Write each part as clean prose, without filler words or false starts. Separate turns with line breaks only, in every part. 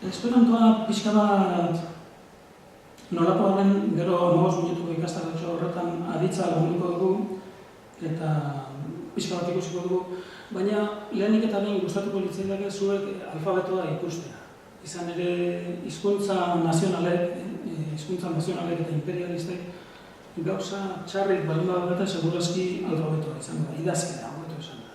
Esperantoa pixka bat nolakoa den gero 15 minutuko ikastaratxo horretan aditza lagunduko dugu eta pixka bat ikusiko dugu, baina lehenik eta behin gustatuko litzaidake zuek alfabetoa ikustea. Izan ere hizkuntza nazionalek eta imperialistek gauza txarrik baldin badute segurazki alfabetoa izango da, idazkera hobeto esan da.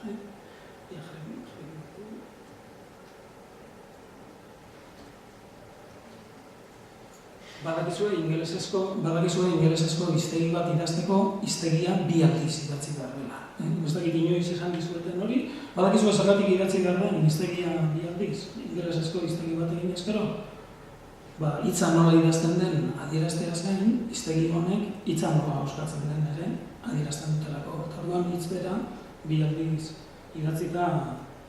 Badakizue ingelesezko hiztegi bat idazteko hiztegia 2 aldiz idatzi behar dela. Ez dakit inoiz esan dizueten hori, badakizue zergatik idatzi behar den hiztegia 2 aldiz, ingelesezko hiztegi bat egin ezkero. Hitza nola idazten den adierazteaz gain, hiztegi honek hitza nola auskatzen den ere adierazten dutelako. Orduan hitz bera 2 aldiz idatzita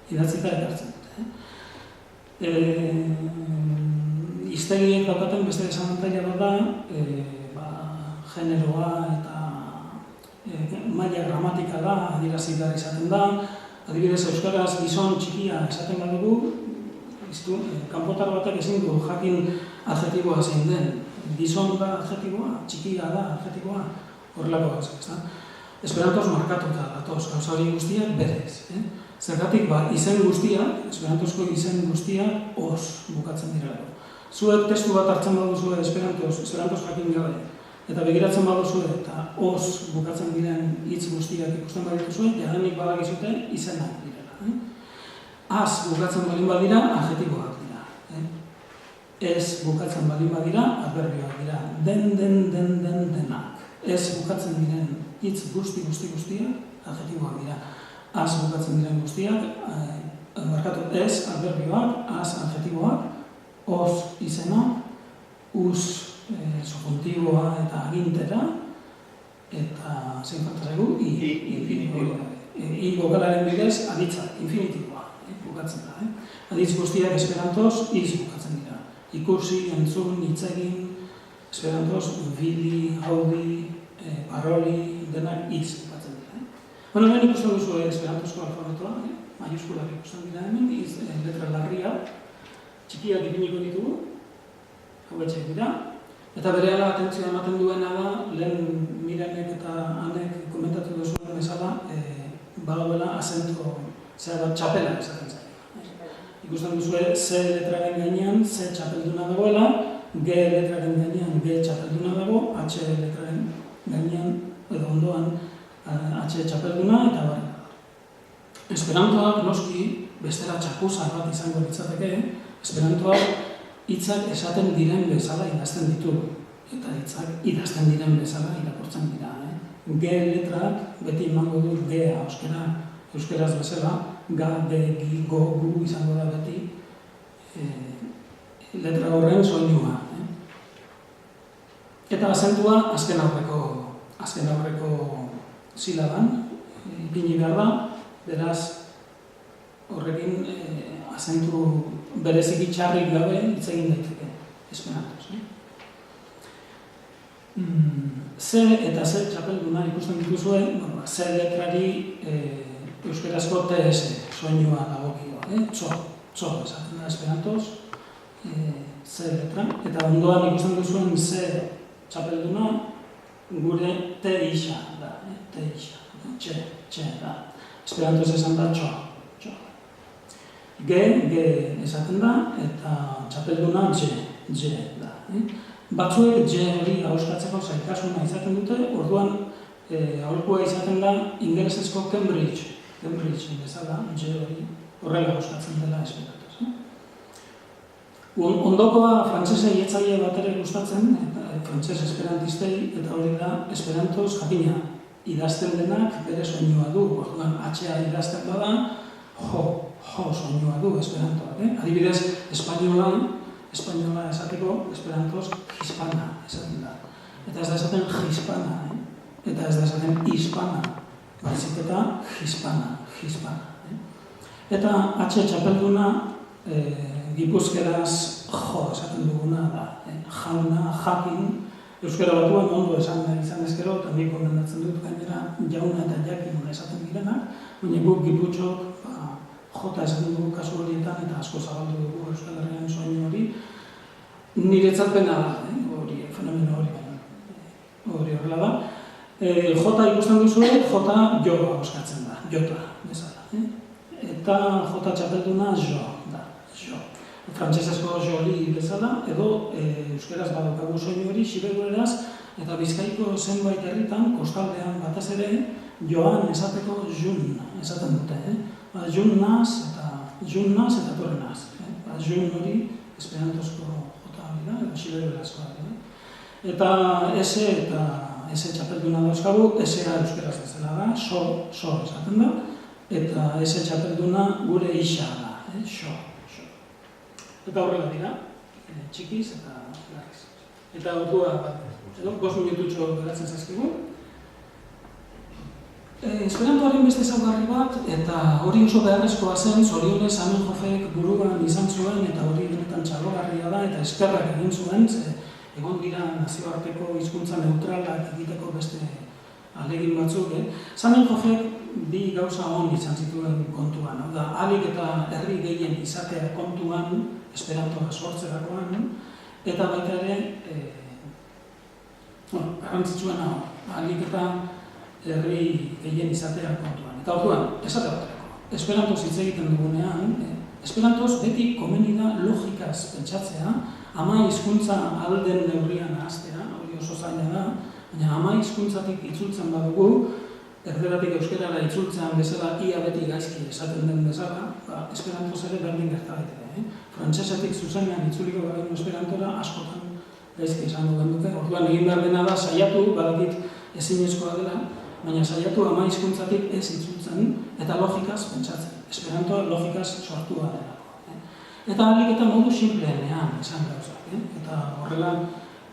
ekartzen dute. Hiztegiek daukaten beste desabantaila bat da, generoa eta maila gramatikala adierazi behar izaten da. Adibidez, euskaraz gizon txikia esaten badugu, kanpotar batek ezin du jakin adjetiboa zein den. Gizon da adjetiboa, txikia da adjetiboa, horrelako gauzak, ezta? Esperantoz markatuta datoz, gauza hori guztiak berez. Zergatik izen guztiak, esperantozko izen guztiak os bukatzen direlako. Zuek testu bat hartzen baduzue esperantoz jakin gabe, eta begiratzen baduzue eta os bukatzen diren hitz guztiak ikusten badituzue, jadanik badakizute izenak direla. Az bukatzen balin badira, adjetiboak dira. Ez bukatzen balin badira, adverbioak dira. Denak. Ez bukatzen diren hitz guztiak, adjetiboak dira. Az bukatzen diren guztiak, ez adverbioak, az adjetiboak, os izena, us subjuntiboa eta agintera, eta zein faltazaigu, i bokalaren bidez aditza, infinitiboa, bukatzen da. Aditz guztiak esperantoz, iz bukatzen dira. Ikusi, entzun, hitzegin, esperantoz, bili, haudi, paroli, denak iz bukatzen dira. Hemen ikusten duzu esperantozko alfabetoa, maiuskulak ikusten dira hemen, letra larriak, txikiak ipiniko ditugu, hauetxek dira, eta berehala atentzioa ematen duena da, lehen Mirenek eta Anek komentatu duzuen bezala, badagoela asento, txapela esaten zaio. Ikusten duzue, C letraren gainean, C txapelduna dagoela, G letraren gainean, G txapelduna dago, H letraren gainean, edo ondoan, H txapelduna, eta barra. Esperantoak noski, bestela txakusa bat izango litzateke, esperantoak hitzak esaten diren bezala idazten ditu, eta hitzak idazten diren bezala irakurtzen dira. G letrak beti emango du G-a euskeraz bezala, ga, de, gi, go, gu izango da beti letra horren soinua. Eta azentua azken aurreko silaban ipini behar da, beraz horrekin azentu bereziki txarrik gabe hitz egin daiteke esperantoz. Z eta Z txapelduna ikusten dituzue, Z letrari euskerazko TS soinua dagokio, txo esaten da esperantoz, Z letra, eta ondoan ikusten duzuen Z txapelduna gure T isa da, txe da, esperantoz esan da txo. G esaten da, eta txapelduna J da. Batzuek J hori auskatzeko zailtasuna izaten dute, orduan aholkua izaten da ingelesezko Cambridge bezala, J hori horrela auskatzen dela esperantoz. Ondokoa frantsesei etzaile bat ere gustatzen, frantses esperantistei, eta hori da esperantoz jakina idazten denak bere soinua du, orduan H-a idazten bada, jo soinua du esperantoak. Adibidez, espainola esateko esperantoz hispana esaten da. Eta ez da esaten hispana, eta ez da esaten hispana, baizik eta hispana. Eta H txapelduna gipuzkeraz jo esaten duguna da, jauna, jakin, euskara batuan ondo esan nahi izan ezkero, eta nik gomendatzen dut gainera jauna eta jakin esaten direnak, baina guk giputxok jota esaten dugu kasu horietan, eta asko zabaldu dugu Euskal Herrian soinu hori, niretzat pena da, hori, fenomeno hori horrela da. Jota ikusten duzu, jota joa oskatzen da, jota, bezala. Eta jota txapelduna jo da, jo. Frantsesezko joli bezala, edo euskeraz badokagu soinu hori, xiberueraz, eta Bizkaiko zenbait herritan, kostaldean batez ere, joan esateko jun esaten dute. Jun naz eta torre naz. Jun hori, esperantozko jota hori da, edo xiberuerazkoa. Eta ese txapelduna dauzkagu, esea euskeraz bezala da, so esaten da, eta ese txapelduna gure isa da, so. Eta horrela dira, txikiz eta garriz. Eta ordua bat, edo, 5 minututxo geratzen zaizkigu. Esperantoaren beste ezaugarri bat, eta hori oso beharrezkoa zen, zorionez Amenhofek buruan izan zuen, eta hori benetan txalogarria da, eta eskerrak egin zuen, egon dira nazioarteko hizkuntza neutralak egiteko beste alegin batzuk. Amenhofek bi gauza hon izan zituen kontuan, hau da, ahalik eta herri gehien izatea kontuan, esperantoa sortzerakoan, eta baita ere, garrantzitsuena ahalik eta herri gehien izatea kontuan. Eta orduan, esate baterako, esperantoz hitz egiten dugunean, esperantoz beti komeni da logikaz pentsatzea, ama hizkuntza alden neurrian ahaztea, hori oso zaila da, baina ama hizkuntzatik itzultzen badugu, erderatik euskerara itzultzean bezala ia beti gaizki esaten den bezala, esperantoz ere berdin gerta daiteke. Frantsesetik zuzenean itzuliko bagenu esperantora askotan gaizki esango genuke. Orduan egin behar dena da saiatu, badakit ezinezkoa dela, baina saiatu ama hizkuntzatik ez itzultzen eta logikaz pentsatzen. Esperantoa logikaz sortua delako. Eta ahalik eta modu sinpleenean esan gauzak. Eta horrela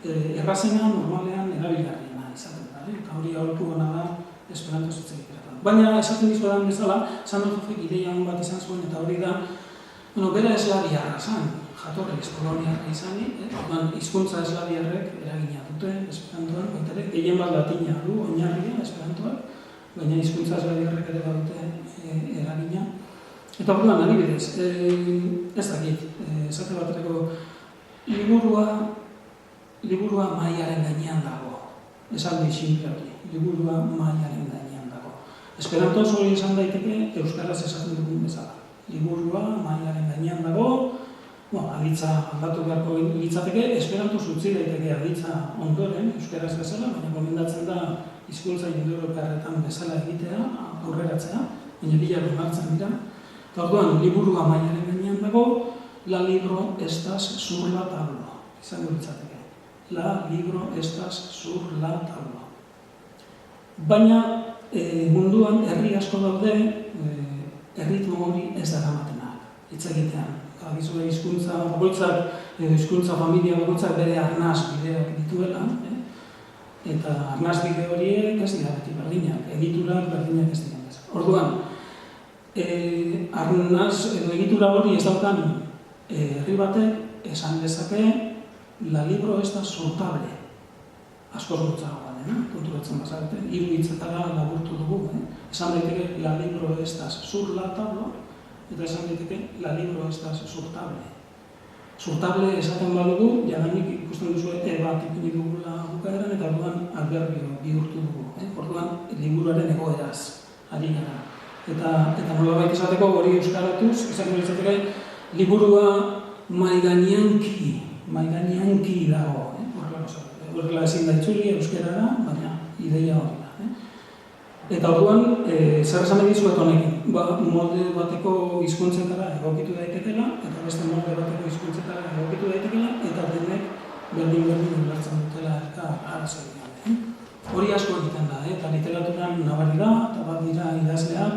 errazenean, normalean, erabilgarriena izaten da. Eta hori aholku gona da esperantoz hitz egiterakoan. Baina esaten dizuetan bezala, Amenhofek ideia hon bat izan zuen eta hori da, bera eslaviarra zan, jatorriz poloniarra izanik, hizkuntza eslaviarrek eragina dute esperantoan, baita ere, gehien bat latina du, oinarria esperantoak, baina hizkuntza eslaviarrek ere badute eragina. Eta orduan, adibidez, ez dakit, esate baterako liburua mahaiaren gainean dago, esaldi simple hori, liburua mahaiaren gainean dago. Esperantoz hori esan daiteke, euskaraz esaten dugun bezala. Liburua mahaiaren gainean dago, aditza aldatu beharko litzateke, esperantoz utzi daiteke aditza ondoren, euskaraz bezala, baina gomendatzen da hizkuntza indoeuroparretan bezala egitea, aurreratzea, baina bilaro martzen dira. Eta orduan, liburua mahaiaren gainean dago, la libro estas sur la tablo, izango litzateke. La libro estas sur la tablo. Baina munduan herri asko daude, erritmo hori ez da ramatenak, hitz egitean. Agizue hizkuntza bakoitzak, hizkuntza familia bakoitzak bere arnaz bideak dituela, eta arnaz bide horiek ez dira beti berdinak, egiturak berdinak ez dira. Orduan, arnaz edo egitura hori ez daukan herri batek esan dezake la libro ez da sortable. Asko sortzagoan, konturatzen bazarete, hiru hitzetara laburtu dugu. Esan daiteke la libro ez da sur la tablo, eta esan daiteke la libro ez da sortable. Sortable esaten badugu, jadanik ikusten duzu bat ipini dugula bukaeran, eta orduan adverbio bihurtu dugu. Orduan, liburuaren egoeraz ari gara. Eta nolabait esateko hori euskaratuz, izango litzateke liburua maigaineanki dago. Horrela ezin da itzuli euskerara, baina ideia hori da. Eta orduan, zer esan dizuet honekin, molde bateko hizkuntzetara egokitu daitekela, eta beste molde bateko hizkuntzetara egokitu daitekela, eta denek berdin ulertzen dutela eta arazoetan. Hori asko egiten da, eta literaturan nabari da, eta bat dira idazleak,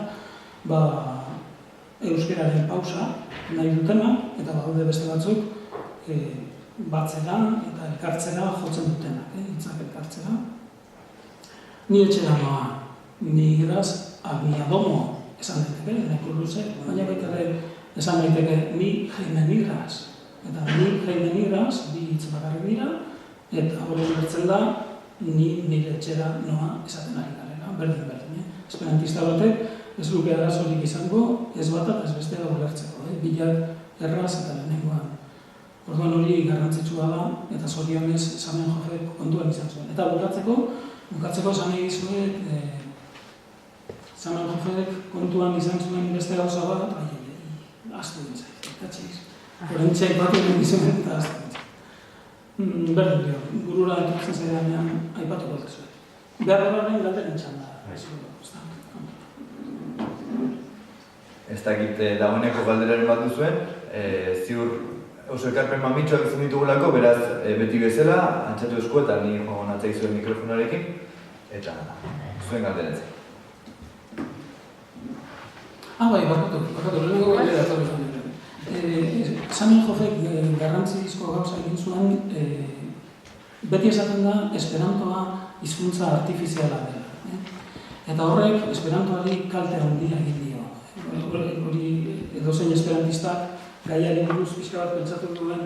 euskeraren pausa nahi dutena, eta badaude beste batzuk batzera eta elkartzera jotzen dutenak, hitzak elkartzera. Ni etxera noa, ni iraz abiadomo esan daiteke, nahiko luze, baina baita ere esan daiteke ni jaimenigraz. Eta ni jaimenigraz, bi hitz bakarrik dira, eta hori ulertzen da, ni nire etxera noa esaten ari garela, berdin. Esperantista batek ez luke arazorik izango, ez bat eta ez bestea ulertzeko, bilak erraz eta lehenengoan. Orduan hori garrantzitsua da, eta zorionez Zamenhofek kontuan izan zuen. Eta bukatzeko esan nahi dizuet, Zamenhofek kontuan izan zuen beste gauza bat, astu dintzait, katxiz. Horrentxeak bat egin dizuen eta astu dintzait. Berdin dio, burura etortzen zaidanean aipatu bat zuet. Behar galderen txanda.
Ez dakit dagoeneko galderaren bat duzuen, ziur oso ekarpen mamitxoak izan ditugulako, beraz beti bezala, antxatu esku eta ni joan natzai zuen mikrofonarekin, eta zuen galderen zen.
Bai, barkatu, lehenengo galdera etorri zuen. Zamenhofek garrantzizko gauza egin zuen, beti esaten da esperantoa hizkuntza artifiziala dela. Eta horrek esperantoari kalte handia egin dio. Hori edozein esperantistak gaiari buruz pixka bat pentsatu duen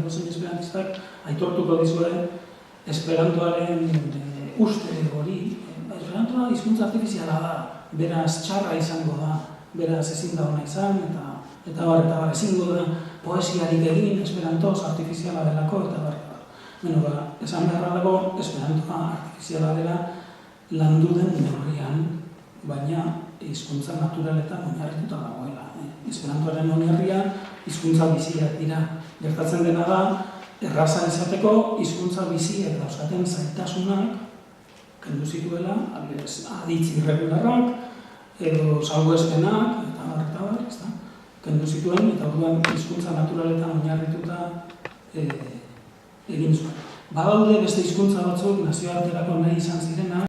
edozein esperantistak aitortuko dizuen esperantoaren uste hori. Esperantoa hizkuntza artifiziala da, beraz txarra izango da, beraz ezin da ona izan, eta bar, ezingo da poesiarik egin esperantoz artifiziala delako, eta bar. Esan beharra dago esperantoa artifiziala dela landu den neurrian, baina hizkuntza naturaletan oinarrituta dagoela. Esperantoaren oinarria hizkuntza biziak dira. Gertatzen dena da, erraza izateko hizkuntza biziak dauzkaten zaitasunak kendu zituela, aditz irregularrak, edo salbuespenak, eta bar, kendu zituen, eta orduan hizkuntza naturaletan oinarrituta egin zuen. Badaude beste hizkuntza batzuk nazioarterako nahi izan zirenak,